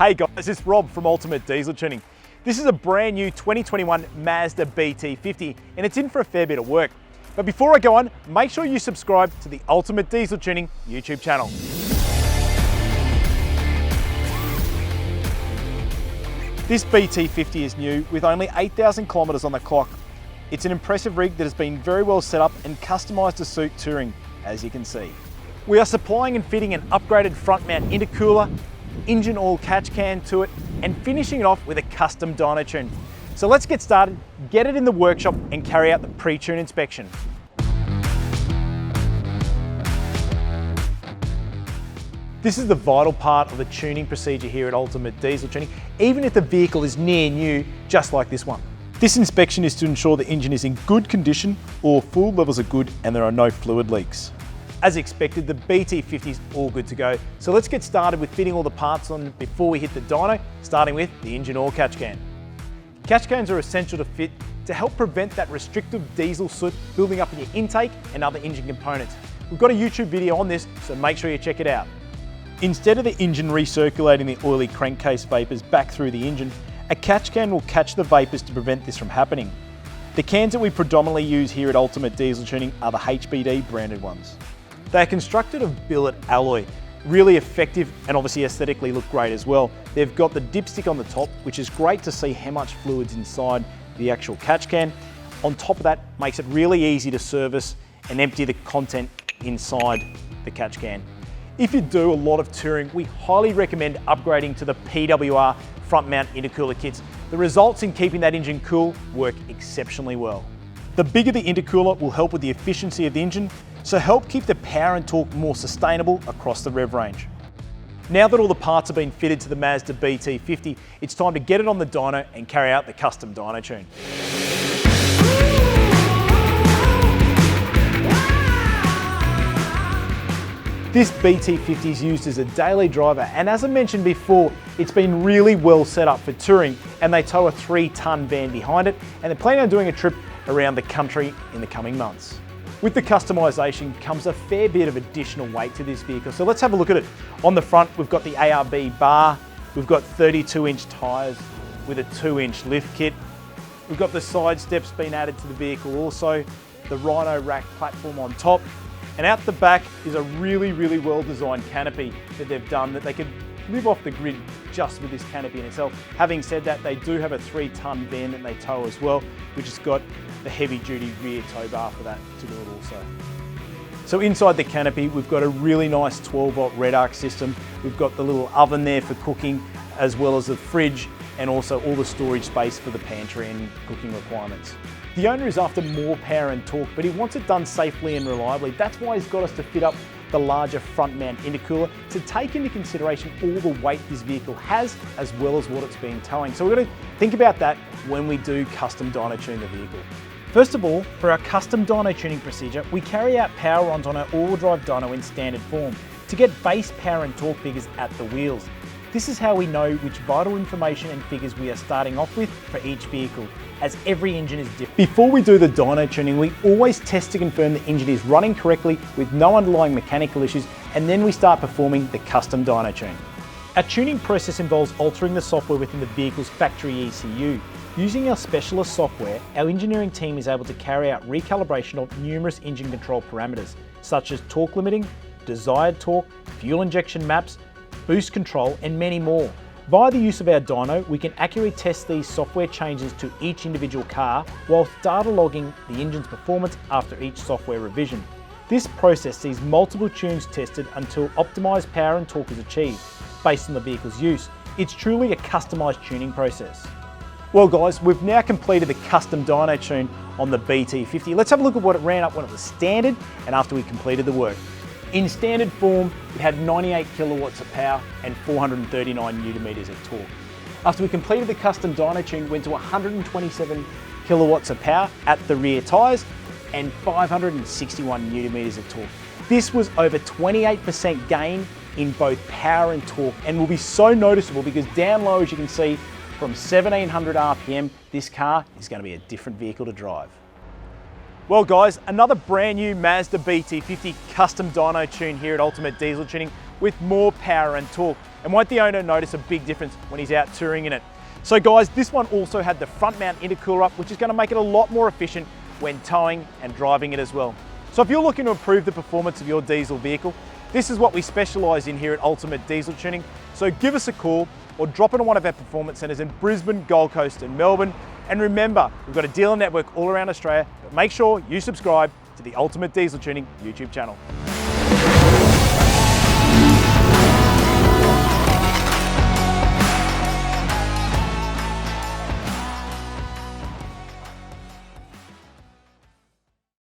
Hey guys, it's Rob from Ultimate Diesel Tuning. This is a brand new 2021 Mazda BT-50 and it's in for a fair bit of work. But before I go on, make sure you subscribe to the Ultimate Diesel Tuning YouTube channel. This BT-50 is new with only 8,000 kilometres on the clock. It's an impressive rig that has been very well set up and customised to suit touring, as you can see. We are supplying and fitting an upgraded front mount intercooler, engine oil catch can to it, and finishing it off with a custom dyno tune. So let's get started, get it in the workshop and carry out the pre-tune inspection. This is the vital part of the tuning procedure here at Ultimate Diesel Tuning, even if the vehicle is near new, just like this one. This inspection is to ensure the engine is in good condition, all fluid levels are good and there are no fluid leaks. As expected, the BT-50 is all good to go. So let's get started with fitting all the parts on before we hit the dyno, starting with the engine oil catch can. Catch cans are essential to fit to help prevent that restrictive diesel soot building up in your intake and other engine components. We've got a YouTube video on this, so make sure you check it out. Instead of the engine recirculating the oily crankcase vapours back through the engine, a catch can will catch the vapours to prevent this from happening. The cans that we predominantly use here at Ultimate Diesel Tuning are the HBD branded ones. They are constructed of billet alloy, really effective and obviously aesthetically look great as well. They've got the dipstick on the top, which is great to see how much fluid's inside the actual catch can. On top of that, makes it really easy to service and empty the content inside the catch can. If you do a lot of touring, we highly recommend upgrading to the PWR front mount intercooler kits. The results in keeping that engine cool work exceptionally well. The bigger the intercooler will help with the efficiency of the engine, so help keep the power and torque more sustainable across the rev range. Now that all the parts have been fitted to the Mazda BT-50, it's time to get it on the dyno and carry out the custom dyno tune. This BT-50 is used as a daily driver, and as I mentioned before, it's been really well set up for touring, and they tow a 3-ton van behind it, and they're planning on doing a trip around the country in the coming months. With the customisation comes a fair bit of additional weight to this vehicle, so let's have a look at it. On the front, we've got the ARB bar, we've got 32-inch tyres with a 2-inch lift kit. We've got the side steps being added to the vehicle also, the Rhino rack platform on top, and out the back is a really well designed canopy that they've done that they could live off the grid just with this canopy in itself. Having said that, they do have a 3-ton van that they tow as well, which has got the heavy duty rear tow bar for that to do it also. So inside the canopy, we've got a really nice 12-volt red arc system. We've got the little oven there for cooking, as well as the fridge, and also all the storage space for the pantry and cooking requirements. The owner is after more power and torque, but he wants it done safely and reliably. That's why he's got us to fit up the larger front mount intercooler to take into consideration all the weight this vehicle has, as well as what it's been towing. So we're going to think about that when we do custom dyno tune the vehicle. First of all, for our custom dyno tuning procedure, we carry out power runs on our all-wheel drive dyno in standard form to get base power and torque figures at the wheels. This is how we know which vital information and figures we are starting off with for each vehicle, as every engine is different. Before we do the dyno tuning, we always test to confirm the engine is running correctly with no underlying mechanical issues, and then we start performing the custom dyno tune. Our tuning process involves altering the software within the vehicle's factory ECU. Using our specialist software, our engineering team is able to carry out recalibration of numerous engine control parameters, such as torque limiting, desired torque, fuel injection maps, boost control, and many more. Via the use of our dyno, we can accurately test these software changes to each individual car whilst data logging the engine's performance after each software revision. This process sees multiple tunes tested until optimised power and torque is achieved based on the vehicle's use. It's truly a customised tuning process. Well guys, we've now completed the custom dyno tune on the BT-50. Let's have a look at what it ran up when it was standard and after we completed the work. In standard form, it had 98 kilowatts of power and 439 newton meters of torque. After we completed the custom dyno tune, it went to 127 kilowatts of power at the rear tyres and 561 newton meters of torque. This was over 28% gain in both power and torque, and will be so noticeable because down low, as you can see, from 1700 RPM, this car is going to be a different vehicle to drive. Well guys, another brand new Mazda BT-50 custom dyno tune here at Ultimate Diesel Tuning. with more power and torque. And won't the owner notice a big difference when he's out touring in it? So guys, this one also had the front mount intercooler up, which is going to make it a lot more efficient when towing and driving it as well. So if you're looking to improve the performance of your diesel vehicle, this is what we specialise in here at Ultimate Diesel Tuning. So give us a call or drop into one of our performance centres in Brisbane, Gold Coast and Melbourne. And remember, we've got a dealer network all around Australia, but make sure you subscribe to the Ultimate Diesel Tuning YouTube channel.